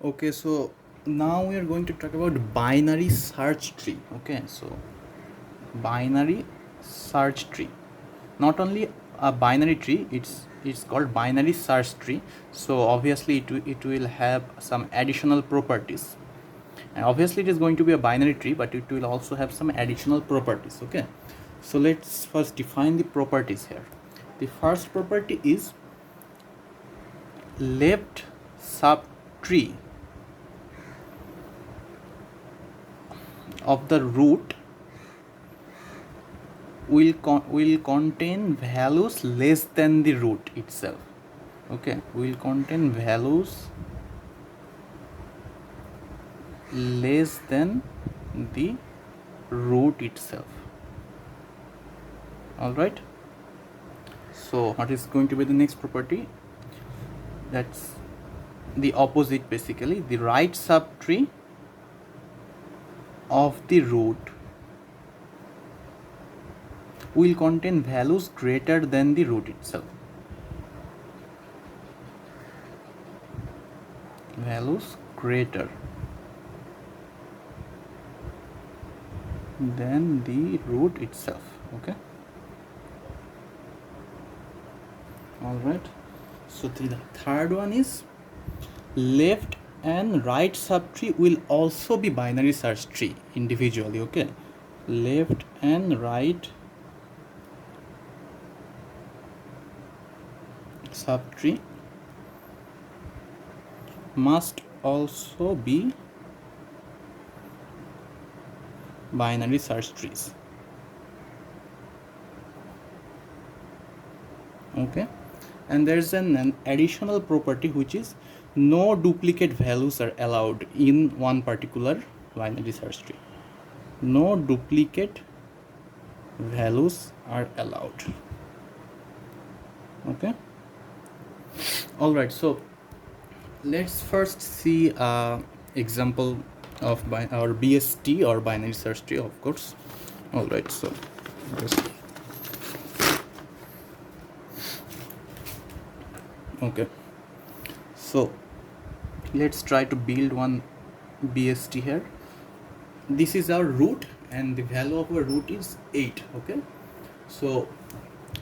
Okay, so now we are going to talk about binary search tree. Okay, so binary search tree. Not only a binary tree, it's called binary search tree. So obviously it will have some additional properties. And obviously it is going to be a binary tree, but it will also have some additional properties. Okay, so let's first define the properties here. The first property is left subtree of the root will contain values less than the root itself. Okay, will contain values less than the root itself. All right, so what is going to be the next property? That's the opposite, basically. The right subtree of the root will contain values greater than the root itself. Values greater than the root itself. Okay, all right. So the third one is left and right subtree will also be binary search tree individually. Okay, left and right subtree must also be binary search trees. Okay, and there's an additional property, which is no duplicate values are allowed in one particular binary search tree. No duplicate values are allowed. Okay, all right, so let's first see example of our BST or binary search tree, of course. All right, so just okay, so let's try to build one BST here. This is our root and the value of our root is 8. Okay, so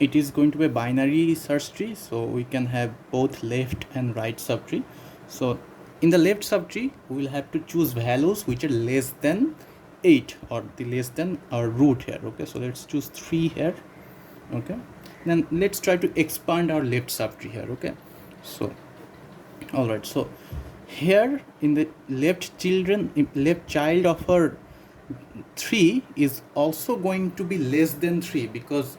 it is going to be a binary search tree, so we can have both left and right subtree. So in the left subtree we will have to choose values which are less than 8 or the less than our root here. Okay, so let's choose 3 here. Okay, then let's try to expand our left subtree here. Okay, so all right, so here in the left child of our 3 is also going to be less than 3, because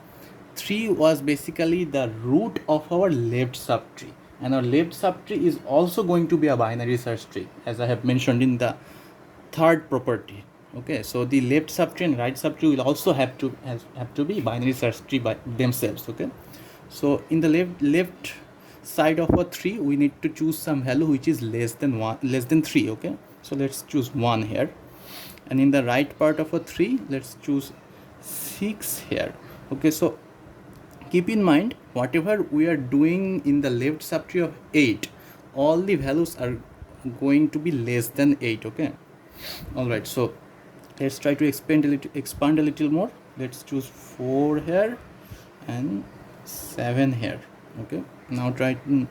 3 was basically the root of our left subtree, and our left subtree is also going to be a binary search tree, as I have mentioned in the third property. Okay, so the left subtree and right subtree will also have to be binary search tree by themselves. Okay, so in the left side of a 3 we need to choose some value which is less than 3. Okay, so let's choose 1 here, and in the right part of a 3 let's choose 6 here. Okay, so keep in mind, whatever we are doing in the left subtree of 8, all the values are going to be less than 8. Okay, all right, so let's try to expand a little more. Let's choose 4 here and 7 here. Okay, now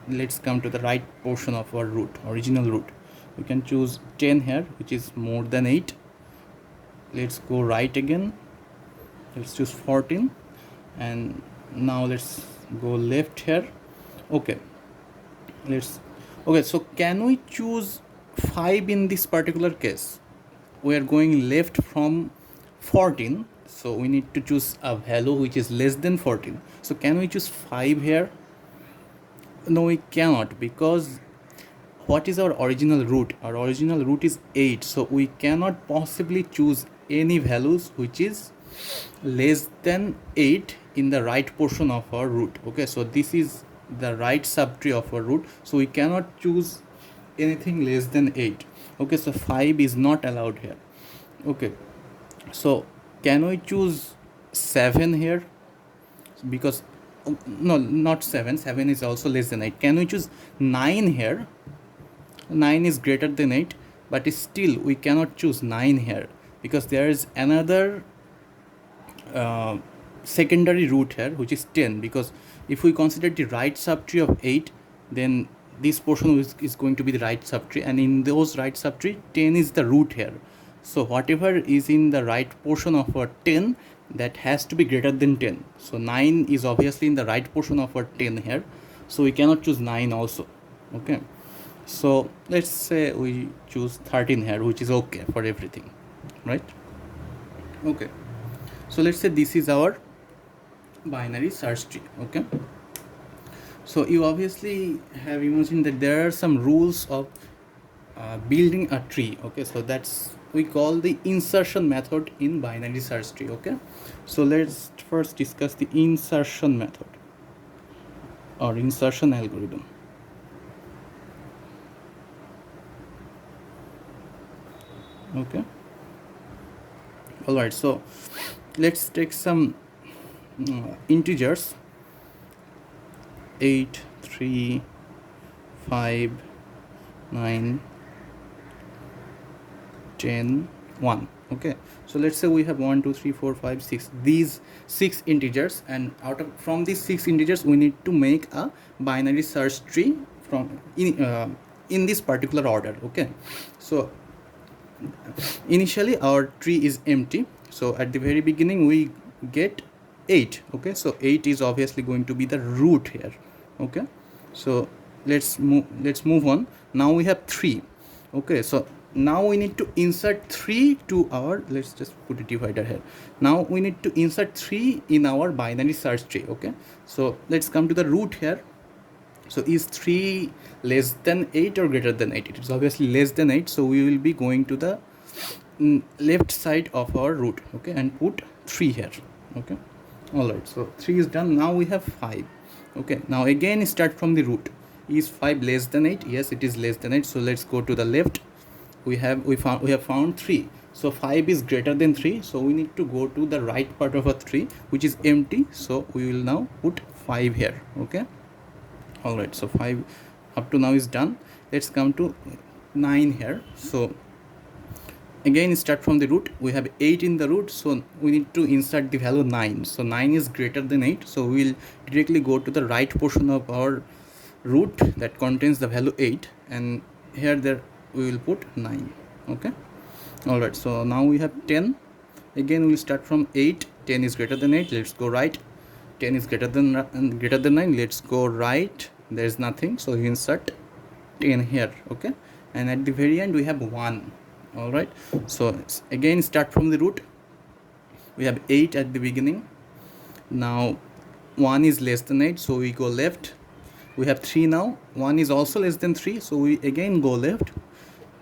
let's come to the right portion of our root, original root. We can choose 10 here, which is more than 8. Let's go right again. Let's choose 14, and now let's go left here. Okay, so can we choose 5 in this particular case? We are going left from 14, so we need to choose a value which is less than 14. So can we choose 5 here? No, we cannot, because what is our original root? Our original root is 8, so we cannot possibly choose any values which is less than 8 in the right portion of our root. Okay, so this is the right subtree of our root, so we cannot choose anything less than 8. Okay, so 5 is not allowed here. Okay, so can we choose 7 here? Because no, not 7 is also less than 8. Can we choose 9 here? 9 is greater than 8, but still we cannot choose 9 here because there is another uh, secondary root here which is 10, because if we consider the right subtree of 8, then this portion is going to be the right subtree, and in those right subtree 10 is the root here. So whatever is in the right portion of our 10, that has to be greater than 10. So 9 is obviously in the right portion of our 10 here, so we cannot choose 9 also. Okay, so let's say we choose 13 here, which is okay for everything, right? Okay, so let's say this is our binary search tree. Okay, so you obviously have imagined that there are some rules of building a tree. Okay, so that's we call the insertion method in binary search tree. Okay, so let's first discuss the insertion method or insertion algorithm. Okay, all right, so let's take some integers 8, 3, 5, 9, 10, 1. Okay, so let's say we have 1, 2, 3, 4, 5, 6, these 6 integers, and from these 6 integers we need to make a binary search tree from in this particular order. Okay, so initially our tree is empty, so at the very beginning we get 8. Okay, so 8 is obviously going to be the root here. Okay, so let's move on. Now we have 3. Okay, so now we need to insert 3 to our, let's just put a divider here. Now we need to insert 3 in our binary search tree. Okay, so let's come to the root here. So is 3 less than 8 or greater than 8? It is obviously less than 8, so we will be going to the left side of our root. Okay, and put 3 here. Okay, all right, so 3 is done. Now we have 5. Okay, now again start from the root. Is 5 less than 8? Yes, it is less than 8, so let's go to the left. We have found 3, so 5 is greater than 3, so we need to go to the right part of a 3 which is empty, so we will now put 5 here. Okay, all right, so 5 up to now is done. Let's come to 9 here. So again start from the root. We have 8 in the root, so we need to insert the value 9. So 9 is greater than 8, so we will directly go to the right portion of our root that contains the value 8, and here there we will put 9. Okay, all right, so now we have 10. Again we will start from 8. 10 is greater than 8, let's go right. 10 is greater than 9, let's go right. There is nothing, so we insert 10 here. Okay, and at the very end we have 1. All right, so again start from the root. We have 8 at the beginning. Now 1 is less than 8, so we go left. We have 3 now. 1 is also less than 3, so we again go left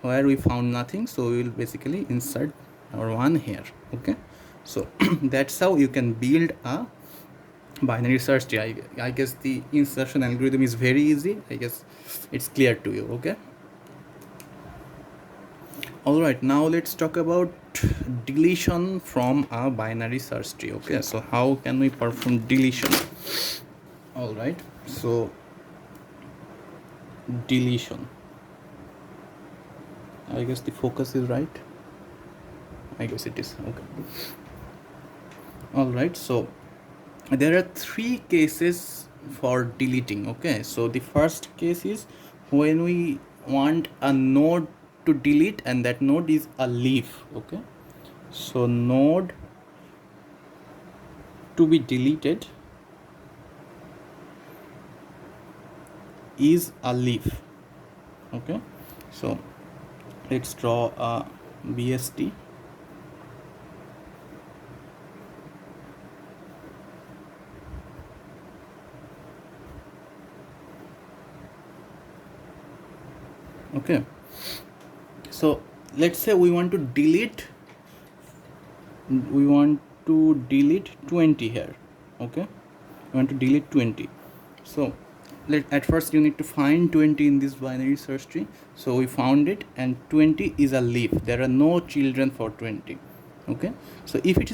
where we found nothing, so we will basically insert our 1 here. Okay, so that's how you can build a binary search tree. I guess the insertion algorithm is very easy. I guess it's clear to you. Okay, all right, now let's talk about deletion from a binary search tree. Okay, so how can we perform deletion? All right, so deletion, I guess the focus is right. I guess it is. Okay, all right, so there are 3 cases for deleting. Okay, so the first case is when we want a node to delete, and that node is a leaf. Okay, so node to be deleted is a leaf. Okay, so let's draw a BST. Okay, so let's say we want to delete 20 here. Okay, we want to delete 20. So at first you need to find 20 in this binary search tree. So we found it, and 20 is a leaf. There are no children for 20. Okay, so if it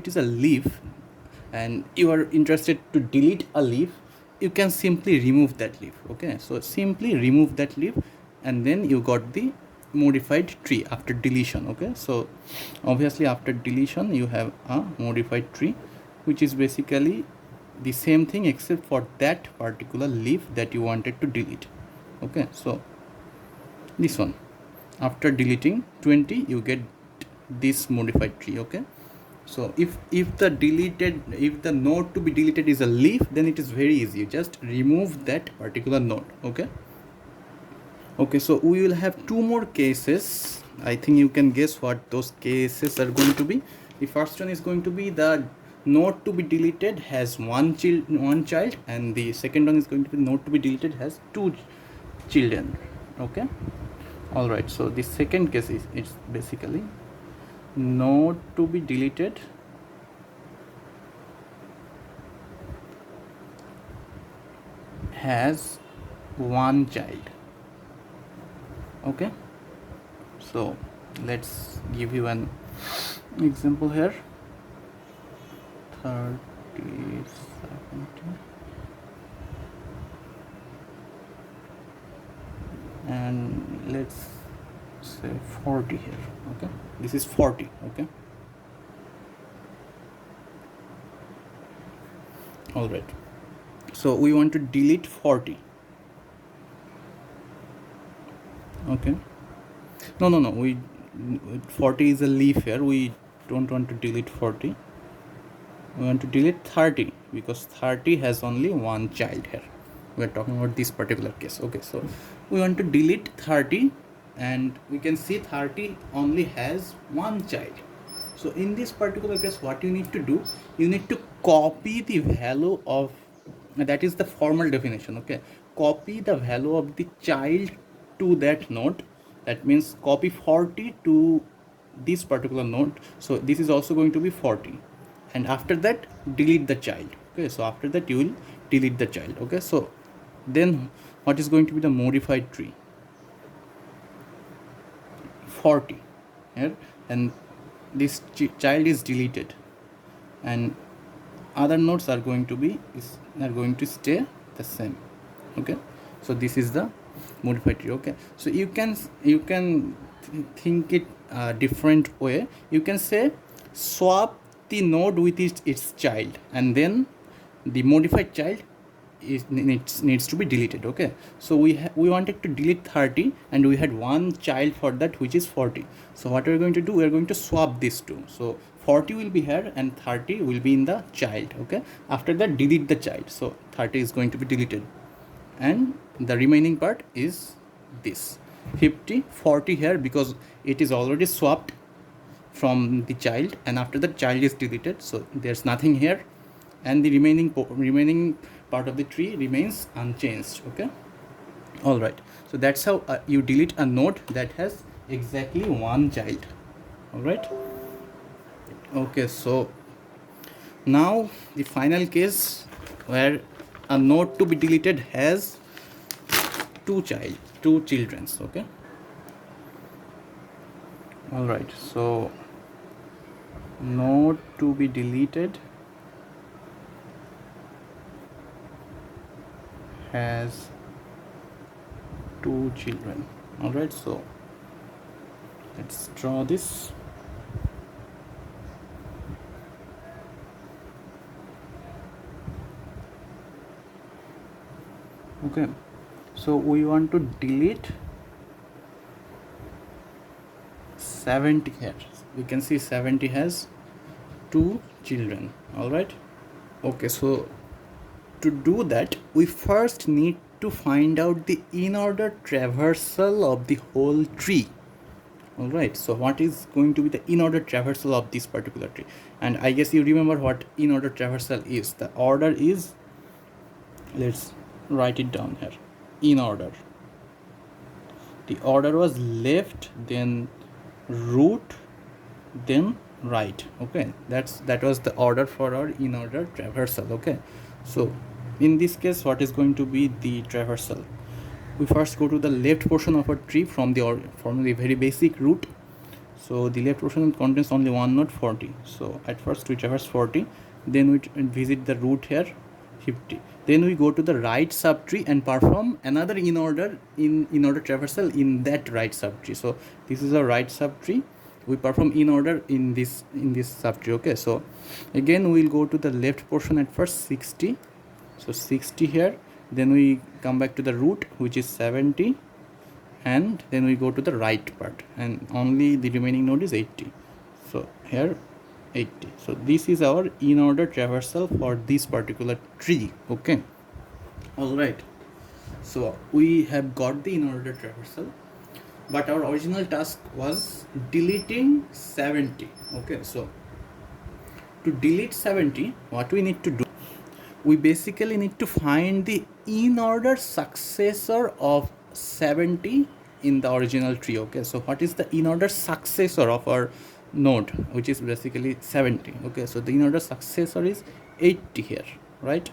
is a leaf and you are interested to delete a leaf, you can simply remove that leaf. Okay, so simply remove that leaf. and then you got the modified tree after deletion. Okay, so obviously after deletion you have a modified tree, which is basically the same thing except for that particular leaf that you wanted to delete. Okay, so this one, after deleting 20 you get this modified tree. Okay, so if the node to be deleted is a leaf, then it is very easy, just remove that particular node. Okay, okay, so we will have two more cases. I think you can guess what those cases are going to be. The first one is going to be the node to be deleted has one child, and the second one is going to be node to be deleted has two children. Okay, all right, so the second case is it's basically node to be deleted has one child. Okay, so let's give you an example here. 30, 70, and let's say 40 here. Okay, this is 40. Okay, all right, so we want to delete 40. Okay, no, we 40 is a leaf here, we don't want to delete 40. We want to delete 30 because 30 has only one child here. We are talking about this particular case. Okay, so we want to delete 30, and we can see 30 only has one child. So in this particular case, what you need to do, you need to copy the value of, that is the formal definition. Okay, copy the value of the child to that node. That means copy 40 to this particular node. So this is also going to be 40, and after that delete the child. Okay, so after that you will delete the child. Okay, so then what is going to be the modified tree? 40 here, and this child is deleted, and other nodes are going to stay the same. Okay, so this is the modified tree. Okay, so you can think it a different way. You can say swap the node with its child, and then the modified child needs to be deleted. Okay, so we wanted to delete 30, and we had one child for that, which is 40. So what we're going to do, we're going to swap these two. So 40 will be here and 30 will be in the child. Okay, after that delete the child, so 30 is going to be deleted, and the remaining part is this 50, 40 here, because it is already swapped from the child, and after the child is deleted, so there's nothing here, and the remaining part of the tree remains unchanged. Okay, all right, so that's how you delete a node that has exactly one child. All right, okay, so now the final case where a node to be deleted has two children. Okay, all right, so node to be deleted has two children. All right, so let's draw this. Okay, so we want to delete 70 here. We can see 70 has two children. All right, okay, so to do that, we first need to find out the in-order traversal of the whole tree. All right, so what is going to be the in-order traversal of this particular tree? And I guess you remember what in-order traversal is. The order is, let's write it down here, in order. The order was left, then root, then right. Okay, that was the order for our in-order traversal. Okay, so in this case, what is going to be the traversal? We first go to the left portion of a tree from the very basic root. So the left portion contains only one node, 40. So at first we traverse 40, then we visit the root here, 50. Then we go to the right subtree and perform another in order traversal in that right subtree. So this is a right subtree. We perform in order in this subtree. Okay, so again we'll go to the left portion at first, 60. So 60 here. Then we come back to the root, which is 70, and then we go to the right part, and only the remaining node is 80. So here 80. So this is our in order traversal for this particular tree. Okay, all right. So we have got the in order traversal, but our original task was deleting 70. Okay, so to delete 70, what we need to do, we basically need to find the in order successor of 70 in the original tree. Okay, so what is the in order successor of our node, which is basically 70? Okay, so the in order successor is 80 here, right?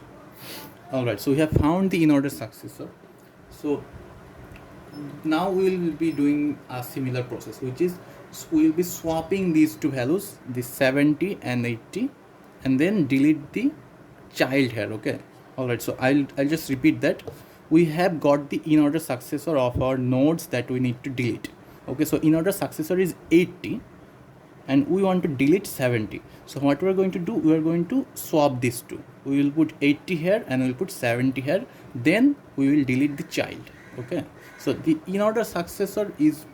All right, so we have found the in order successor. So now we will be doing a similar process, which is we will be swapping these two values, the 70 and 80, and then delete the child here. Okay, all right, so I'll just repeat that. We have got the in order successor of our nodes that we need to delete. Okay, so in order successor is 80 and we want to delete 70. So what we are going to do, we are going to swap these two. We will put 80 here and we will put 70 here, then we will delete the child. Okay, so the in order successor is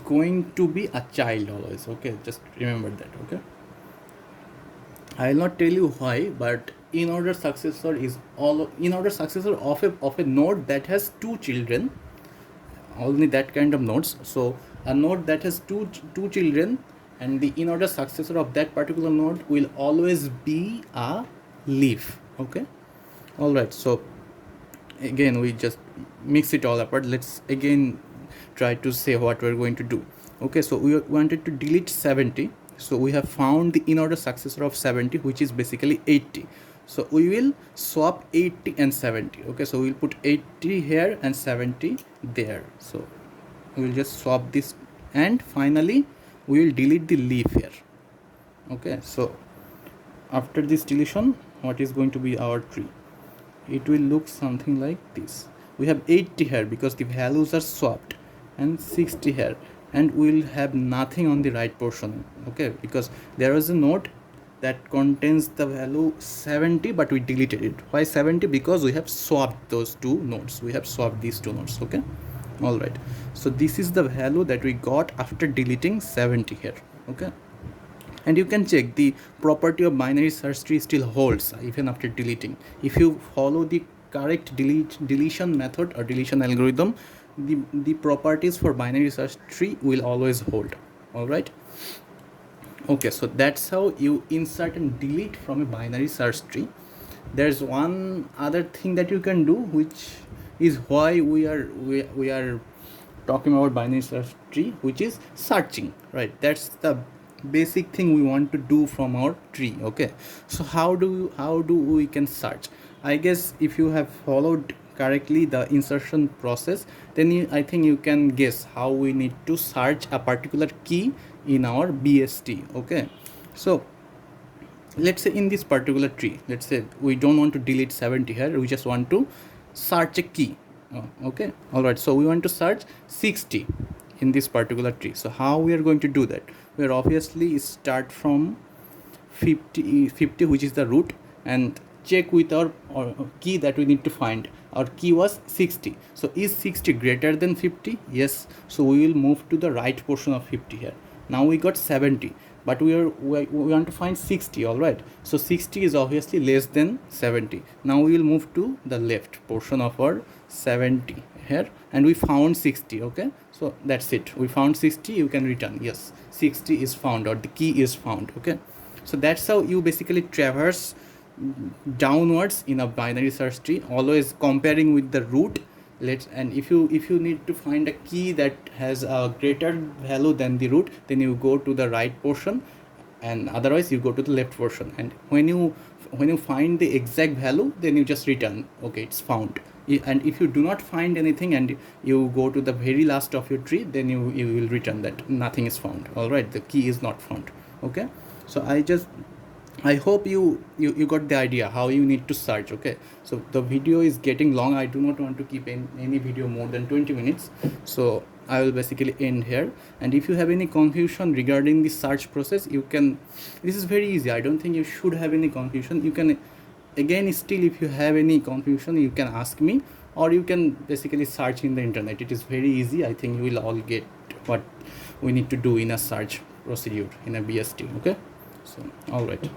going to be a child always. Okay, just remember that. Okay, I will not tell you why, but in order successor is in order successor of a node that has two children, only that kind of nodes. So a node that has two children, and the in order successor of that particular node will always be a leaf. Okay, all right, so again we just mix it all apart. Let's again try to say what we're going to do. Okay, so we wanted to delete 70. So we have found the in order successor of 70, which is basically 80. So we will swap 80 and 70. Okay, so we'll put 80 here and 70 there. So we will just swap this, and finally we will delete the leaf here. Okay, so after this deletion, what is going to be our tree? It will look something like this. We have 80 here because the values are swapped, and 60 here, and we will have nothing on the right portion. Okay, because there is a node that contains the value 70, but we deleted it. Why 70? Because we have swapped those two nodes. We have swapped these two nodes. Okay, all right, so this is the value that we got after deleting 70 here. Okay, and you can check the property of binary search tree still holds even after deleting. If you follow the correct deletion method or deletion algorithm, the properties for binary search tree will always hold. All right, okay, so that's how you insert and delete from a binary search tree. There's one other thing that you can do, which is why we are talking about binary search tree, which is searching, right? That's the basic thing we want to do from our tree. Okay, so how do we can search? I guess if you have followed correctly the insertion process, then I think you can guess how we need to search a particular key in our BST. Okay, so let's say in this particular tree, let's say we don't want to delete 70 here, we just want to search a key. Okay, all right, so we want to search 60 in this particular tree. So how we are going to do that? We are obviously start from 50, which is the root, and check with our key that we need to find. Our key was 60. So is 60 greater than 50? Yes. So we will move to the right portion of 50 here. Now we got 70, but we want to find 60. All right, so 60 is obviously less than 70. Now we will move to the left portion of our 70 here, and we found 60. Okay, so that's it, we found 60. You can return yes, 60 is found, or the key is found. Okay, so that's how you basically traverse downwards in a binary search tree, always comparing with the root. And if you need to find a key that has a greater value than the root, then you go to the right portion, and otherwise you go to the left portion. And when you find the exact value, then you just return, okay, it's found. And if you do not find anything and you go to the very last of your tree, then you will return that nothing is found. All right, the key is not found. Okay, so I just I hope you got the idea how you need to search. Okay, so the video is getting long. I do not want to keep any video more than 20 minutes, so I will basically end here. And if you have any confusion regarding the search process, you can, this is very easy. I don't think you should have any confusion. You can, again, still, if you have any confusion, you can ask me, or you can basically search in the internet. It is very easy. I think you will all get what we need to do in a search procedure in a BST. Okay, so all right.